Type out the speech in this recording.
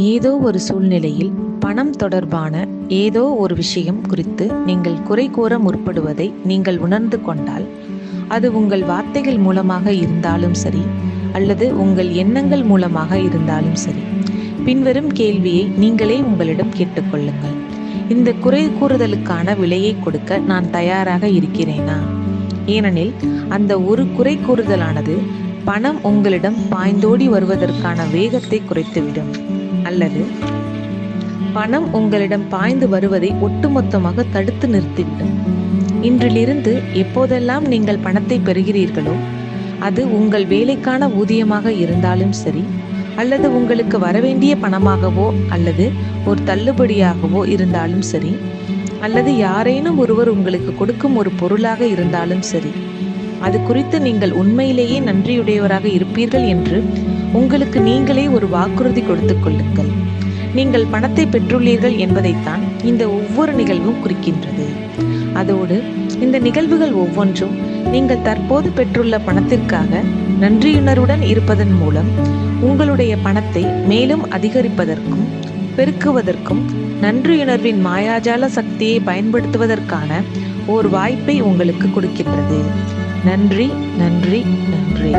ஏதோ ஒரு சூழ்நிலையில் பணம் தொடர்பான ஏதோ ஒரு விஷயம் குறித்து நீங்கள் குறை கூற முற்படுவதை நீங்கள் உணர்ந்து கொண்டால், அது உங்கள் வார்த்தைகள் மூலமாக இருந்தாலும் சரி, அல்லது உங்கள் எண்ணங்கள் மூலமாக இருந்தாலும் சரி, பின்வரும் கேள்வியை நீங்களே உங்களிடம் கேட்டுக்கொள்ளுங்கள். இந்த குறை கூறுதலுக்கான விலையை கொடுக்க நான் தயாராக இருக்கிறேனா? ஏனெனில் அந்த ஒரு குறை கூறுதலானது பணம் உங்களிடம் பாய்ந்தோடி வருவதற்கான வேகத்தை குறைத்துவிடும், அல்லது பணம் உங்களிடம் பாய்ந்து வருவதை ஒட்டுமொத்தமாக தடுத்து நிறுத்திவிடும். இன்றிலிருந்து எப்போதெல்லாம் நீங்கள் பணத்தை பெறுகிறீர்களோ, அது உங்கள் வேலைக்கான ஊதியமாக இருந்தாலும் சரி, அல்லது உங்களுக்கு வரவேண்டிய பணமாகவோ அல்லது ஒரு தள்ளுபடியாகவோ இருந்தாலும் சரி, அல்லது யாரேனும் ஒருவர் உங்களுக்கு கொடுக்கும் ஒரு பொருளாக இருந்தாலும் சரி, அது குறித்து நீங்கள் உண்மையிலேயே நன்றியுடையவராக இருப்பீர்கள் என்று உங்களுக்கு நீங்களே ஒரு வாக்குறுதி கொடுத்து கொள்ளுங்கள். நீங்கள் பணத்தை பெற்றுள்ளீர்கள் என்பதைத்தான் இந்த ஒவ்வொரு நிகழ்வும் குறிக்கின்றது. அதோடு இந்த நிகழ்வுகள் ஒவ்வொன்றும் நீங்கள் தற்போது பெற்றுள்ள பணத்திற்காக நன்றியுணர்வுடன் இருப்பதன் மூலம் உங்களுடைய பணத்தை மேலும் அதிகரிப்பதற்கும் பெருக்குவதற்கும் நன்றியுணர்வின் மாயாஜால சக்தியை பயன்படுத்துவதற்கான ஓர் வாய்ப்பை உங்களுக்கு கொடுக்கின்றது. நன்றி, நன்றி, நன்றி.